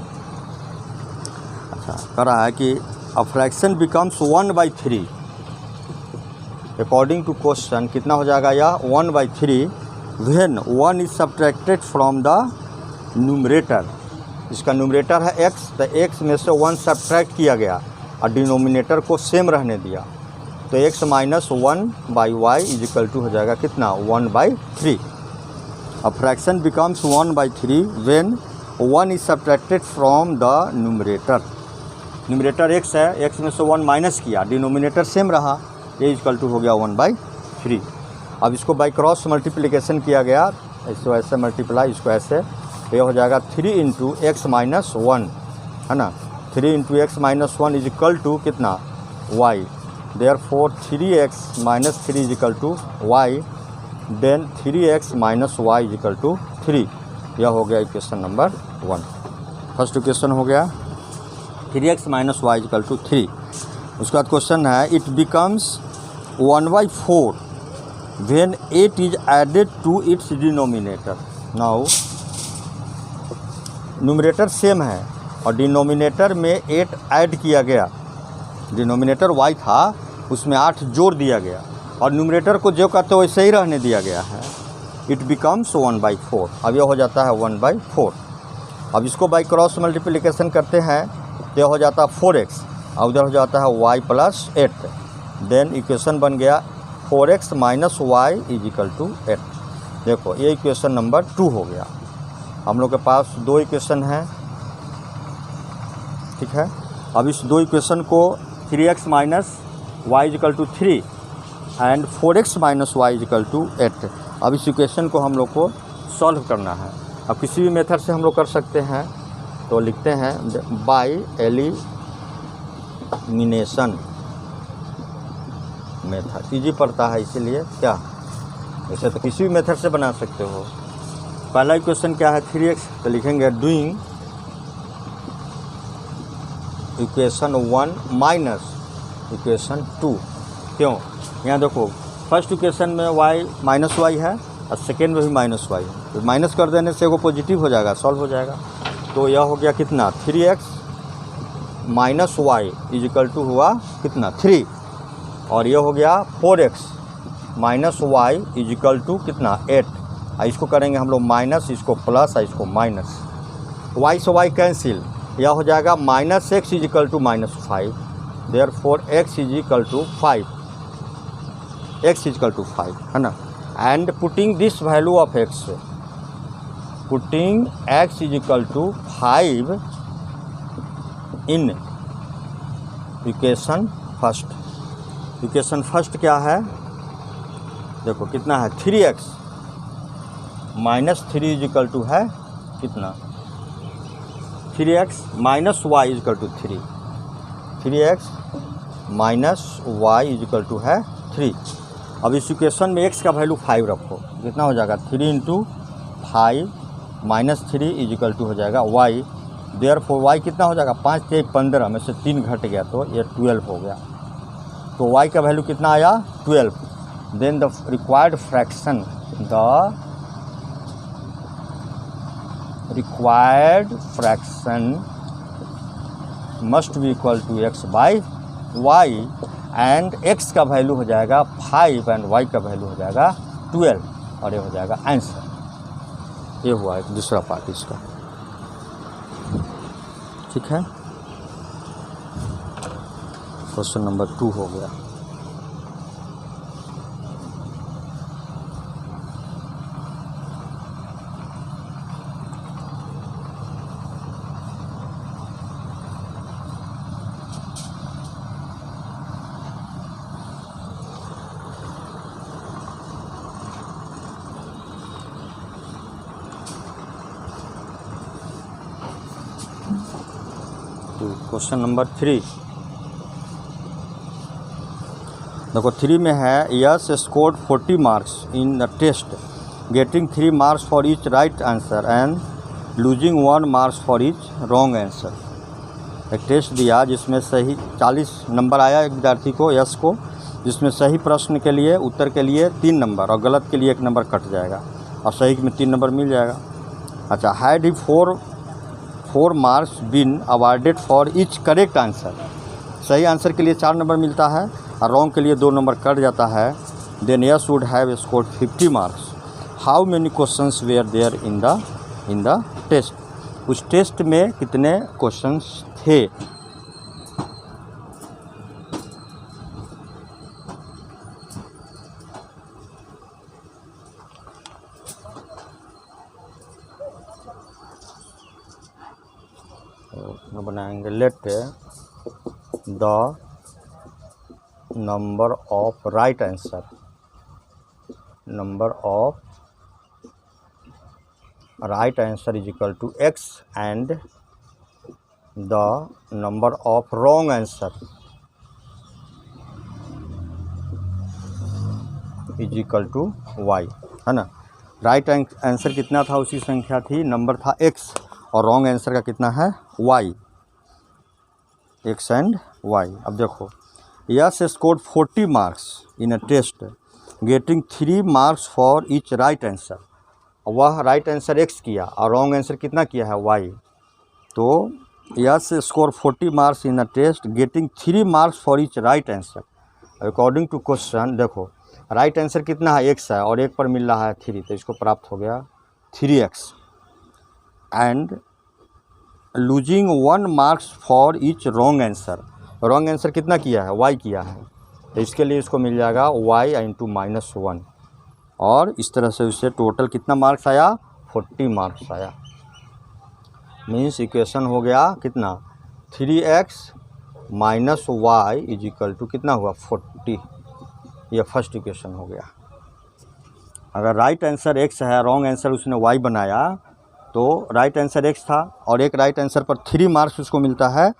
अच्छा, कह रहा है कि a fraction becomes 1/3 according to question, कितना हो जाएगा यह 1/3 when 1 is subtracted from the numerator. इसका न्यूमरेटर है x, तो x में से 1 सब्ट्रैक्ट किया गया और डिनोमिनेटर को सेम रहने दिया, तो x minus 1/y is equal to हो जाएगा कितना 1/3। अब fraction becomes 1/3 when 1 is subtracted from the numerator. Numerator x है, x में से 1 माइनस किया, डिनोमिनेटर सेम रहा, ये इक्वल टू हो गया 1/3। अब इसको बाई क्रॉस मल्टीप्लिकेशन किया गया, इसको ऐसे मल्टीप्लाई, इसको ऐसे, ये हो जाएगा 3 इंटू एक्स माइनस 1, है ना। 3 into x minus 1 is equal to कितना y, therefore 3x minus 3 is equal to y, then 3x minus y is equal to 3। यह हो गया इक्वेशन नंबर 1। फर्स्ट इक्वेशन हो गया 3x minus y is equal to 3। उसके बाद question है it becomes 1/4 when 8 is added to its denominator. Now numerator same है और डिनोमिनेटर में 8 ऐड किया गया, डिनोमिनेटर y था उसमें 8 जोड़ दिया गया और न्यूमरेटर को जो कहते हो वैसे ही रहने दिया गया है। It becomes 1/4। अब यह हो जाता है 1/4। अब इसको बाई क्रॉस मल्टीप्लिकेशन करते हैं तो यह हो जाता है 4x और उधर हो जाता है y प्लस 8, देन इक्वेशन बन गया 4x minus y is equal to 8। देखो ये इक्वेशन नंबर 2 हो गया। हम लोग के पास 2 इक्वेशन हैं, ठीक है। अब इस 2 इक्वेशन को 3x minus y is equal to 3 and 4x minus y is equal to 8। अब इस इक्वेशन को हम लोग को सॉल्व करना है। अब किसी भी मेथड से हम लोग कर सकते हैं, तो लिखते हैं बाय एलिमिनेशन मेथड, इजी पड़ता है इसीलिए क्या, वैसे तो किसी भी मेथड से बना सकते हो। पहला इक्वेशन क्या है 3x, तो लिखेंगे डूइंग इक्वेशन 1 माइनस इक्वेशन 2। क्यों, यहाँ देखो फर्स्ट इक्वेशन में y माइनस वाई है और सेकेंड में भी माइनस वाई है, तो माइनस कर देने से वो पॉजिटिव हो जाएगा, सॉल्व हो जाएगा। तो यह हो गया कितना 3x minus y is equal to हुआ कितना 3, और यह हो गया 4x minus y is equal to कितना 8। इसको करेंगे हम लोग माइनस, इसको प्लस और इसको माइनस, y से y कैंसिल, यह हो जाएगा minus x is equal to minus 5, therefore x is equal to 5, x is equal to 5, है ना। And putting this value of x, putting x is equal to 5 in equation first. Equation first क्या है, देखो कितना है 3x minus 3 is equal to है कितना 3x minus y is equal to 3, 3x minus y is equal to है 3। अब इस इक्वेशन में x का वैल्यू 5 रखो, कितना हो जाएगा 3 into 5 minus 3 is equal to हो जाएगा y, देयरफॉर y कितना हो जाएगा 5 से 15 में से 3 घट गया तो ये 12 हो गया। तो y का वैल्यू कितना आया 12। Then the required fraction, the required fraction must be equal to x by y, and x का वैल्यू हो जाएगा 5 एंड y का वैल्यू हो जाएगा 12, और ये हो जाएगा आंसर। ये हुआ एक दूसरा पार्ट इसका, ठीक है। क्वेश्चन नंबर 2 हो गया। क्वेश्चन नंबर 3 देखो 3 में है Yash scored 40 marks in the test, getting 3 marks for each right answer and losing 1 marks for each wrong answer. एक टेस्ट दिया जिसमें सही 40 नंबर आया एक विद्यार्थी को, यस को, जिसमें सही प्रश्न के लिए उत्तर के लिए 3 नंबर और गलत के लिए 1 नंबर कट जाएगा और सही में 3 नंबर मिल जाएगा। अच्छा, हैड ही 4 marks been awarded for each correct answer, सही आंसर के लिए 4 नंबर मिलता है और रॉन्ग के लिए 2 नंबर कट जाता है। Then Yash would have scored 50 marks. How many questions were there in the test, उस टेस्ट में कितने क्वेश्चंस थे। बनाएंगे let the number of right answer, number of right answer is equal to x and the number of wrong answer is equal to y, है ना। Right answer कितना था, उसी संख्या थी, नंबर था x और रॉन्ग आंसर का कितना है y, x एंड y। अब देखो, Yash scored 40 marks in a test getting 3 marks for each right answer. वह राइट आंसर x किया और रॉन्ग आंसर कितना किया है y। तो Yash score 40 marks in a test getting 3 marks for each right answer. According to question देखो, right answer कितना है x है और 1 पर मिल रहा है 3, तो इसको प्राप्त हो गया 3x and losing 1 marks for each wrong answer. Wrong answer कितना किया है y किया है, तो इसके लिए इसको मिल जाएगा y इंटू -1 और इस तरह से उससे टोटल कितना मार्क्स आया 40 मार्क्स आया। मीन्स इक्वेशन हो गया कितना 3x - y is equal to कितना हुआ 40। यह फर्स्ट इक्वेशन हो गया। अगर राइट आंसर x है, रॉन्ग आंसर उसने y बनाया, तो राइट आंसर x था और एक राइट आंसर पर 3 मार्क्स उसको मिलता है,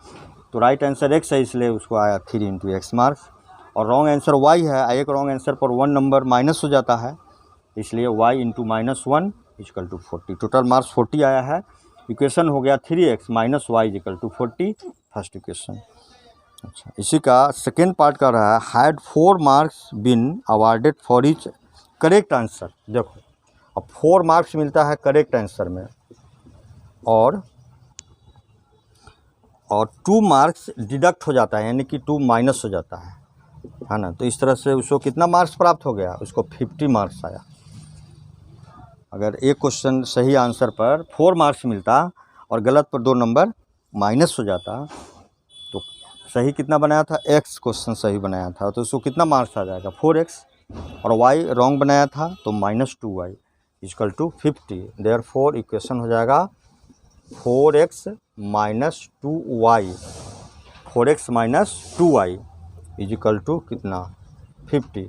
तो राइट आंसर x है इसलिए उसको आया 3 इंटू x मार्क्स। और रॉन्ग आंसर y है, एक रॉन्ग आंसर पर 1 नंबर माइनस हो जाता है, इसलिए y into -1 equal to 40। Total marks 40 आया है। इक्वेशन हो गया 3x - y equal to 40, first equation. अच्छा, इसी का सेकेंड पार्ट कर रहा है, had 4 marks been awarded for each correct answer. देखो, अब 4 मार्क्स मिलता है करेक्ट आंसर में और 2 मार्क्स डिडक्ट हो जाता है, यानी कि 2 माइनस हो जाता है ना। तो इस तरह से उसको कितना मार्क्स प्राप्त हो गया, उसको 50 मार्क्स आया। अगर एक क्वेश्चन सही आंसर पर 4 मार्क्स मिलता और गलत पर 2 नंबर माइनस हो जाता, तो सही कितना बनाया था x क्वेश्चन सही बनाया था, तो उसको कितना मार्क्स आ जाएगा 4x, और y रॉन्ग बनाया था तो -2y is equal to 50। Therefore equation हो जाएगा 4x - 2y, 4x - 2y is equal to कितना 50।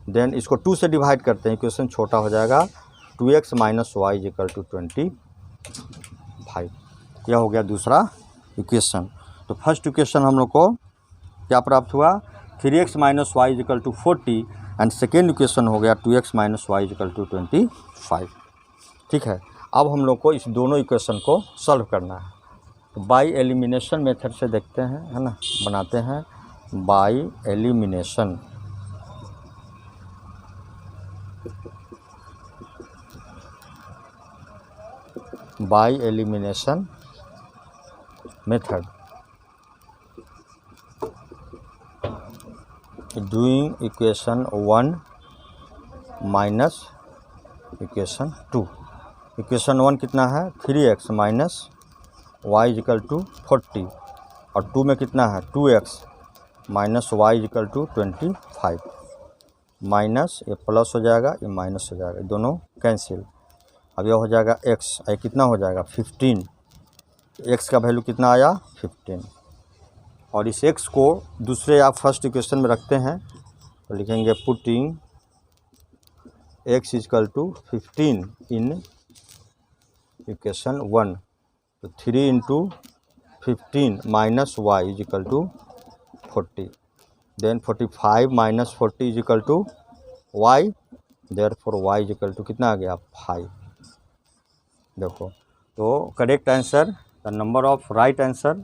देन इसको 2 से डिवाइड करते हैं, इक्वेशन छोटा हो जाएगा 2x - y इजकल टू 25। यह हो गया दूसरा इक्वेशन। तो फर्स्ट इक्वेशन हम लोग को क्या प्राप्त हुआ 3x - y equal to 40 and second equation हो गया 2x - y इजकल टू 25। ठीक है, अब हम लोग को इस दोनों इक्वेशन को सॉल्व करना है। तो बाय एलिमिनेशन मेथड से देखते हैं, है ना, बनाते हैं by elimination. By elimination method doing equation 1 minus equation 2। Equation 1 कितना है 3x - y इजकल टू 40 और 2 में कितना है 2x - y equal to 25। Minus ये प्लस हो जाएगा, ये माइनस हो जाएगा, दोनों कैंसिल। अब यह हो जाएगा x, ये कितना हो जाएगा 15। x का वैल्यू कितना आया 15, और इस x को दूसरे आप फर्स्ट इक्वेशन में रखते हैं तो लिखेंगे putting x equal to 15 in equation 1, तो 3 into 15 minus y equal to 40। Then 45 - 40 equal to y, therefore y equal to कितना आ गया 5। देखो, तो correct answer the number of right answer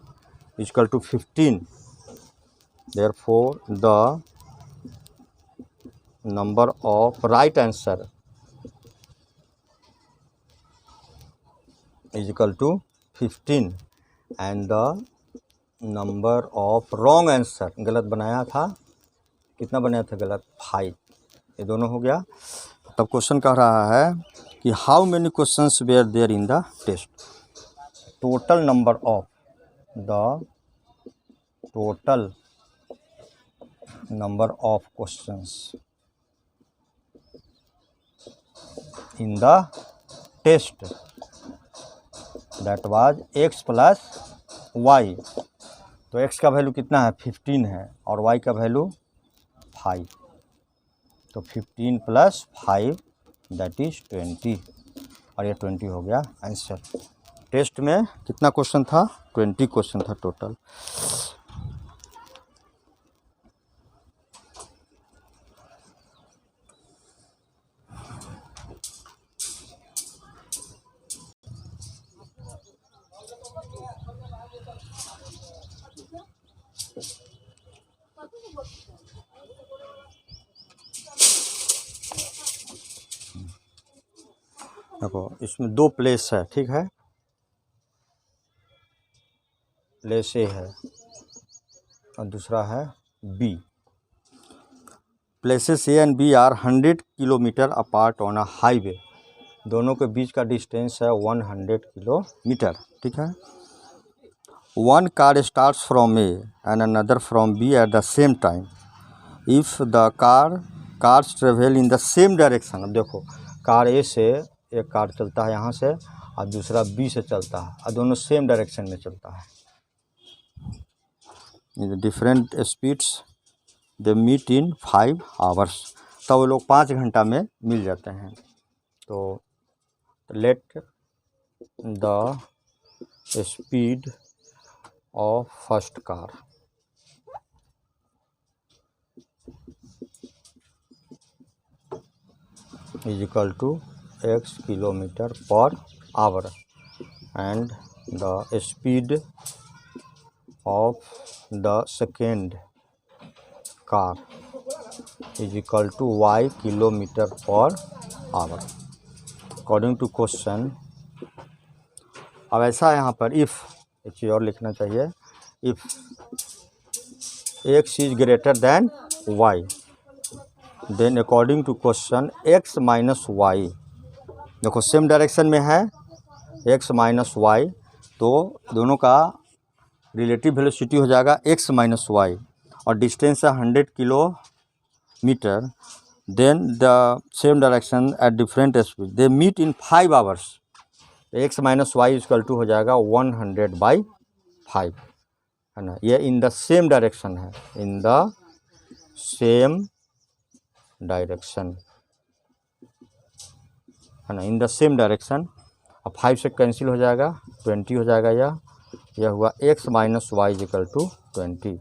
equal to 15, therefore the number of right answer is equal to 15 and the number of wrong answer, गलत बनाया था, कितना बनाया था गलत, 5। ये दोनों हो गया। तब क्वेश्चन कह रहा है कि how many questions were there in the test, total number of questions in the test that was x plus y. तो x का वैल्यू कितना है, 15 है, और y का वैल्यू 5। तो 15 प्लस 5 दैट इज़ 20, और ये 20 हो गया आंसर। टेस्ट में कितना क्वेश्चन था, 20 क्वेश्चन था टोटल। देखो इसमें 2 प्लेस है, ठीक है, प्लेस ए है और दूसरा है B. Places A and B are 100 kilometre apart on a highway. दोनों के बीच का डिस्टेंस है 100 किलोमीटर, ठीक है। One car starts from A and another from B at the same time if the cars travel in the same direction. अब देखो car ए से एक कार चलता है यहाँ से और दूसरा बी से चलता है और दोनों सेम डायरेक्शन में चलता है। Different speeds they meet in 5 hours. तब वो लोग 5 घंटा में मिल जाते हैं। तो let the speed of first car is equal to x kilometre per hour and the speed of the second car is equal to y kilometre per hour according to question. अब ऐसा है यहाँ पर इफ़, एक चीज़ और लिखना चाहिए, if x is greater than y then according to question x minus y. देखो सेम डायरेक्शन में है x माइनस वाई, तो दोनों का रिलेटिव वेलोसिटी हो जाएगा x माइनस वाई और डिस्टेंस है 100 kilometre. Then the same direction at different speed they meet in 5 hours. x minus y equal to हो जाएगा 100/5, है ना। ये इन द सेम डायरेक्शन है, इन द सेम डायरेक्शन, है ना, इन द सेम डायरेक्शन। अब 5 से कैंसिल हो जाएगा, 20 हो जाएगा। यह हुआ x minus y equal to 20।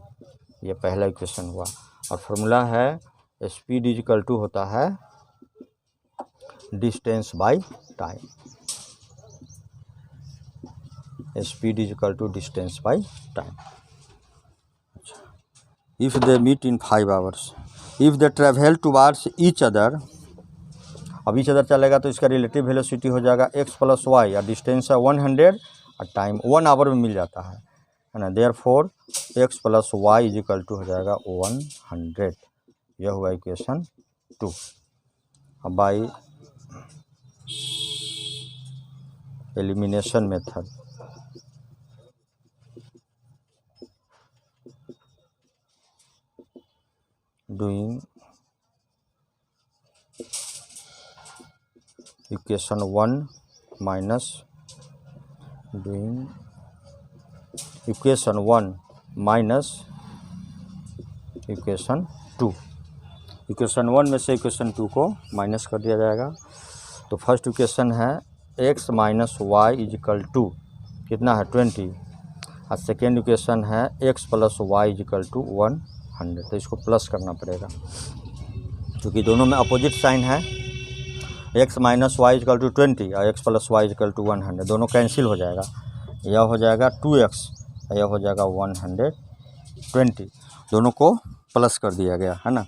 ये पहला इक्वेशन हुआ। और फॉर्मूला है स्पीड इज इक्वल टू होता है distance by time. Speed is equal to distance by time. If they meet in 5 hours, if they travel towards each other. अब each other चलेगा तो इसका रिलेटिव वेलोसिटी हो जाएगा x प्लस वाई और distance है 100 और टाइम 1 आवर में मिल जाता है ना। Therefore x plus y is equal to हो जाएगा 100। यह हुआ इक्वेशन 2। अब by elimination method doing equation 1 minus doing equation 1 minus equation 2। Equation 1 में से इक्वेशन 2 को माइनस कर दिया जाएगा। तो फर्स्ट इक्वेशन है x minus y is equal to कितना है 20 और सेकेंड इक्वेशन है x plus y is equal to 100। तो इसको प्लस करना पड़ेगा क्योंकि दोनों में अपोजिट साइन है। x minus y is equal to 20 और x plus y is equal to 100, दोनों कैंसिल हो जाएगा। यह हो जाएगा 2x, यह हो जाएगा 120, दोनों को प्लस कर दिया गया, है ना।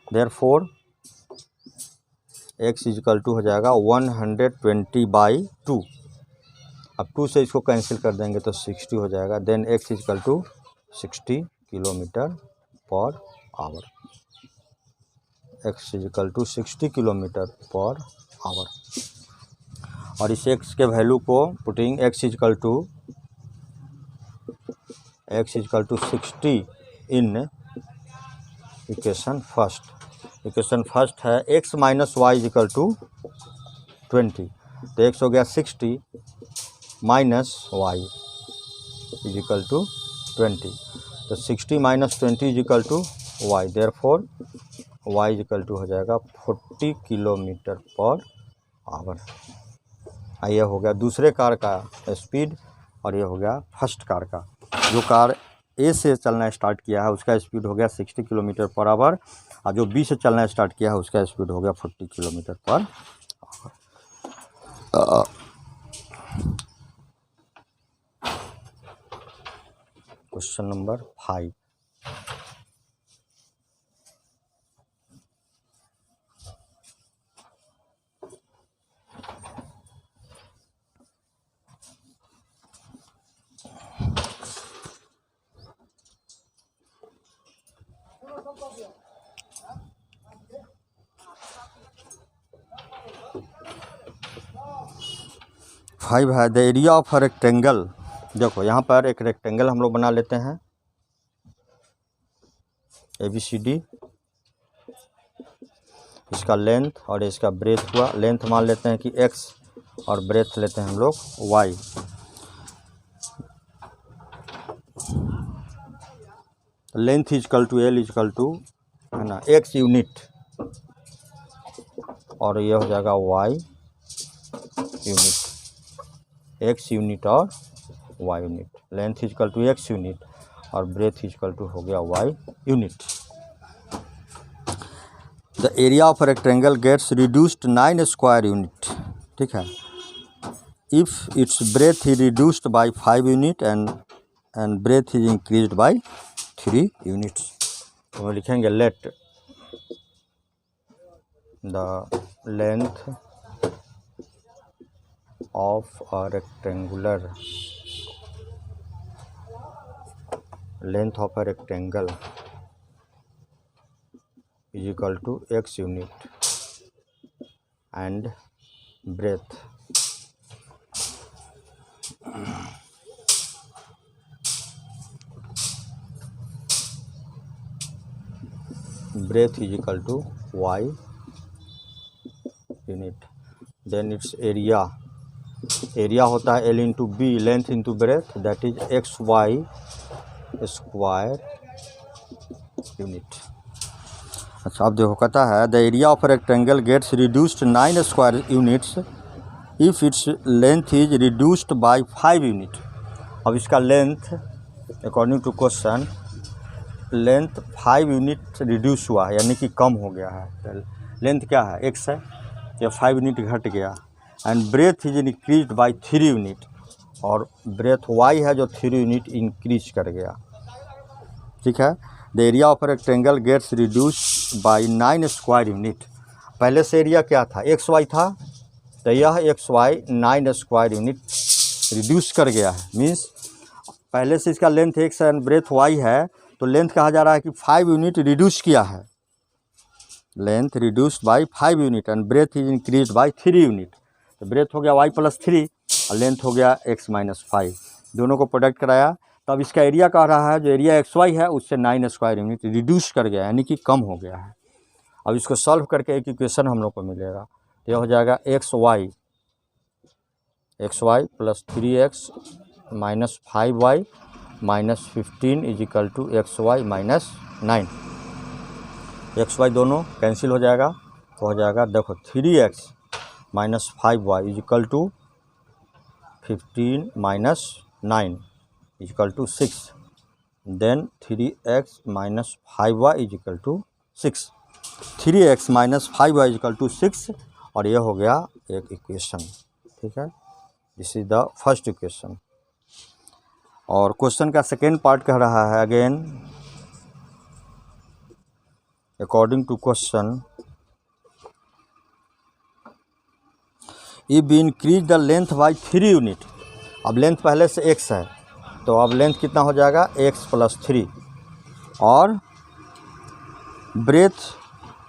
देयरफॉर x इजिकल टू हो जाएगा 120/2। अब 2 से इसको कैंसिल कर देंगे तो 60 हो जाएगा। Then x equal to 60 kilometre per hour. x equal to 60 kilometre per hour. और इस x के वैल्यू को putting x equal to 60 in equation first. Equation first है x minus y equal to 20। तो x हो गया 60 माइनस वाई इजिकल टू 20। तो 60 minus 20 equal to y. Therefore y equal to हो जाएगा 40 किलोमीटर पर आवर। ये हो गया दूसरे कार का स्पीड और ये हो गया फर्स्ट कार का। जो कार ए से चलना स्टार्ट किया है उसका स्पीड हो गया 60 किलोमीटर पर आवर और जो बी से चलना स्टार्ट किया है उसका स्पीड हो गया 40 kilometre per hour. Question number 5। Five है the area of a rectangle. देखो यहाँ पर एक रेक्टेंगल हम लोग बना लेते हैं ABCD। इसका लेंथ और इसका ब्रेथ हुआ। लेंथ मान लेते हैं कि x और ब्रेथ लेते हैं हम लोग y। Length equal to L equal to है ना x यूनिट और ये हो जाएगा y यूनिट। x यूनिट और y unit. Length equal to x unit और ब्रेथ इजकल टू हो गया y unit. The area of rectangle gets reduced 9 square unit. ठीक है। If it's breadth is reduced by 5 unit and breadth is increased by 3 units. तो लिखेंगे let the length of a rectangular length of a rectangle is equal to x unit and breadth is equal to y unit। then its area होता है L into B length into breadth that is xy square unit। अच्छा अब देखो कहता है the area of rectangle gets reduced 9 square units if it's length is reduced by 5 unit. अब इसका length according to question length 5 unit reduce हुआ है यानी कि कम हो गया है। लेंथ क्या है x है या 5 यूनिट घट गया। And breadth is increased by 3 unit और ब्रेथ y है जो 3 यूनिट इंक्रीज कर गया। ठीक है। The area of rectangle gets reduced by 9 square unit. पहले से एरिया क्या था XY था तो यह XY 9 स्क्वायर यूनिट रिड्यूस कर गया है। मीन्स पहले से इसका length x and breadth y है तो लेंथ कहा जा रहा है कि 5 यूनिट रिड्यूस किया है। Length reduced by 5 unit and breadth is increased by 3 unit. तो ब्रेथ हो गया y + 3 और लेंथ हो गया x - 5। दोनों को प्रोडक्ट कराया तब इसका एरिया कह रहा है जो एरिया XY है उससे 9 स्क्वायर यूनिट रिड्यूस कर गया यानी कि कम हो गया है। अब इसको सॉल्व करके एक इक्वेशन हम लोग को मिलेगा। तो यह हो जाएगा xy + 3x - 5y - 15 is equal to xy - 9। xy दोनों कैंसिल हो जाएगा तो हो जाएगा देखो 3x - 5y is equal to 15 - 9 is equal to 6। Then 3x - 5y is equal to 6। 3x - 5y is equal to 6 और ये हो गया एक इक्वेशन। ठीक है। This is the first equation. और क्वेश्चन का सेकेंड पार्ट कह रहा है again according to question if we increase the length by 3 unit, अब लेंथ पहले से x है तो अब लेंथ कितना हो जाएगा x + 3 और breadth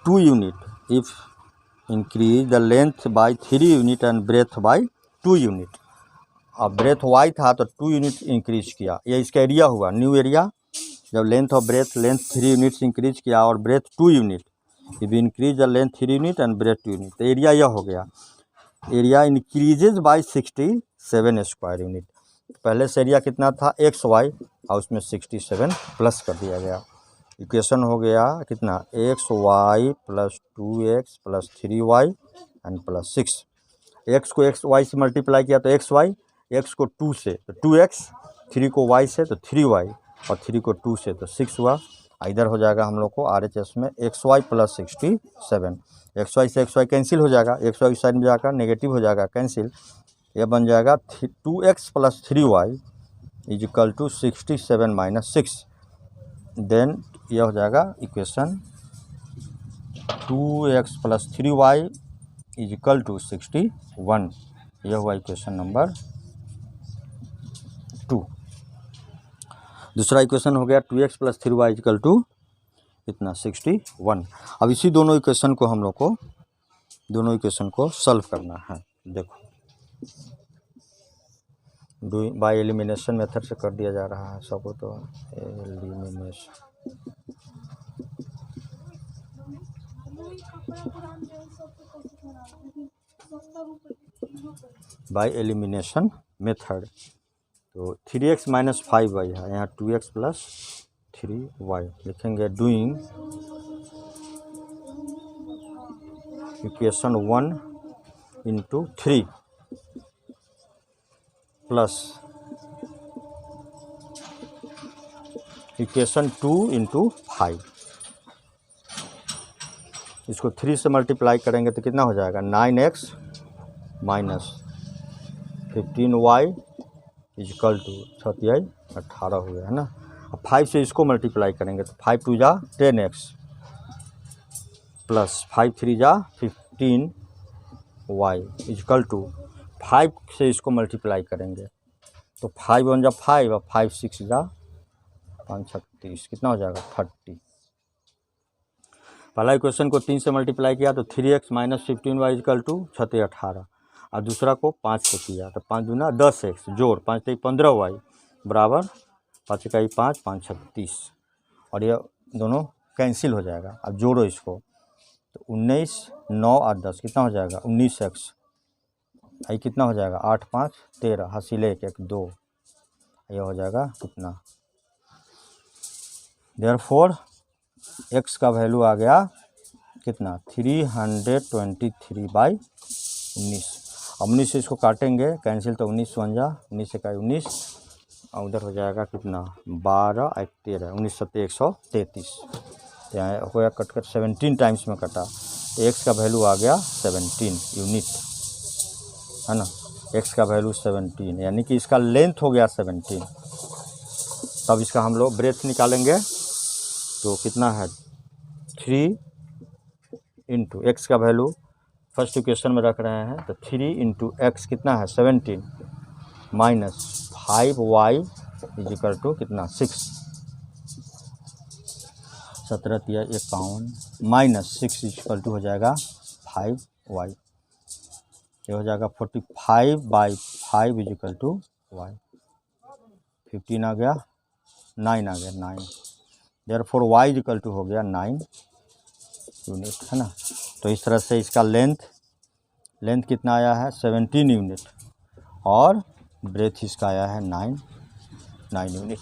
2 unit. If increase the length by 3 unit and breadth by 2 unit. अब ब्रेथ y था तो 2 यूनिट इंक्रीज किया, ये इसका एरिया हुआ न्यू एरिया। जब लेंथ और ब्रेथ, लेंथ 3 यूनिट्स इंक्रीज किया और breadth 2 unit, if increase the length 3 unit and breadth 2 unit, तो एरिया यह हो गया। Area increases by 67 square unit. पहले से एरिया कितना था XY और उसमें 67 प्लस कर दिया गया। इक्वेशन हो गया कितना XY + 2x + 3y and +6। x को XY से मल्टीप्लाई किया तो XY, x को 2 से तो 2x, 3 को y से तो 3y और 3 को 2 से तो 6 हुआ। इधर हो जाएगा हम लोग को RHS में XY + 67। XY से XY कैंसिल हो जाएगा, XY साइड में जाकर नेगेटिव हो जाएगा कैंसिल। यह बन जाएगा 2x + 3y = 67 - 6। देन यह हो जाएगा इक्वेशन 2x + 3y = 61। यह हुआ इक्वेशन नंबर 2। दूसरा इक्वेशन हो गया 2x + 3y = कितना 61। अब इसी दोनों इक्वेशन को सॉल्व करना है। देखो बाय एलिमिनेशन मेथड से कर दिया जा रहा है सबको, तो एलिमिनेशन बाय एलिमिनेशन मेथड। तो 3x - 5y है, यहाँ 2x + 3y लिखेंगे। Doing equation 1 × 3 plus equation 2 × 5। इसको 3 से मल्टीप्लाई करेंगे तो कितना हो जाएगा 9x - 15y = 18 हो गया है ना। अब 5 से इसको मल्टीप्लाई करेंगे तो 5 × 2 = 10x प्लस 5 × 3 = 15y = 5 से इसको मल्टीप्लाई करेंगे तो 5 × 1 = 5 और 5 × 6 = 5 × 36, कितना हो जाएगा 30। पहला इक्वेशन को 3 से मल्टीप्लाई किया तो 3x - 15y = 6 × 18 और दूसरा को 5 से किया तो 5 × 2 = 10x जोड़ 5 × 3 = 15y बराबर 5 × 1 = 5, 5 × 36 और ये दोनों कैंसिल हो जाएगा। अब जोड़ो इसको तो 19, 9 और 10 कितना हो जाएगा 19x। ये कितना हो जाएगा 8, 5, 13 हासिल 1, 1, 2। यह हो जाएगा कितना, देयरफॉर x का वैल्यू आ गया कितना 323/19। अब 19 से इसको काटेंगे कैंसिल तो 19 × 1 = 19 × 1 = 19 और उधर हो जाएगा कितना 12, 1, 13, 19, 7, 133। तो यहाँ हो गया कट 17 टाइम्स में कटा तो x का वैल्यू आ गया 17 यूनिट है ना। x का वैल्यू 17 यानी कि इसका लेंथ हो गया 17। तब इसका हम लोग ब्रेथ निकालेंगे तो कितना है 3 × x का वैल्यू फर्स्ट इक्वेशन में रख रहे हैं तो 3 × x कितना है 17 - 5y = कितना 6, 17 × 51 - 6 = हो जाएगा 5y। ये हो जाएगा 45/5 = y। 15 आ गया 9 आ गया 9, देयरफॉर y = हो गया 9 यूनिट है ना। तो इस तरह से इसका लेंथ कितना आया है 17 यूनिट और ब्रेथ इसका आया है 9 यूनिट।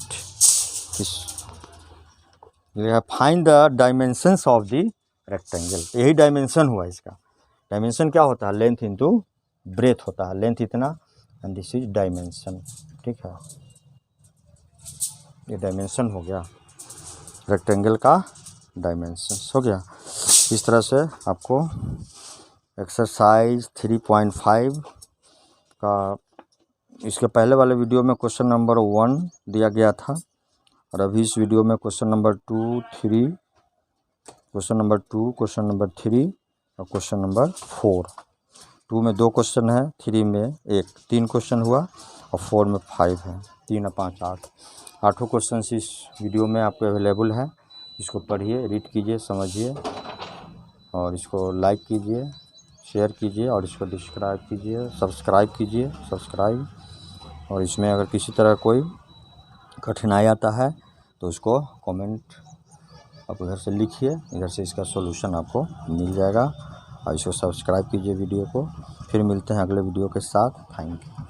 ये find the dimensions of the rectangle, यही डायमेंशन हुआ इसका। डायमेंशन क्या होता है लेंथ इंटू ब्रेथ होता है, लेंथ इतना एंड दिस इज डायमेंशन। ठीक है, ये डायमेंशन हो गया रेक्टेंगल का, डायमेंशन हो गया। इस तरह से आपको एक्सरसाइज 3.5 का इसके पहले वाले वीडियो में क्वेश्चन नंबर 1 दिया गया था और अभी इस वीडियो में question number 2, 3, question number 2, question number 3 और क्वेश्चन नंबर 4 2 में 2 क्वेश्चन है, 3 में 3 क्वेश्चन हुआ और 4 में 5 है। 3 और 5 8, 8 क्वेश्चन इस वीडियो में आपको अवेलेबल है। इसको पढ़िए, रीड कीजिए, समझिए और इसको लाइक कीजिए, शेयर कीजिए और इसको सब्सक्राइब कीजिए। और इसमें अगर किसी तरह कोई कठिनाई आता है तो उसको कमेंट आप उधर से लिखिए, इधर से इसका सॉल्यूशन आपको मिल जाएगा। और इसको सब्सक्राइब कीजिए वीडियो को। फिर मिलते हैं अगले वीडियो के साथ। Thank you.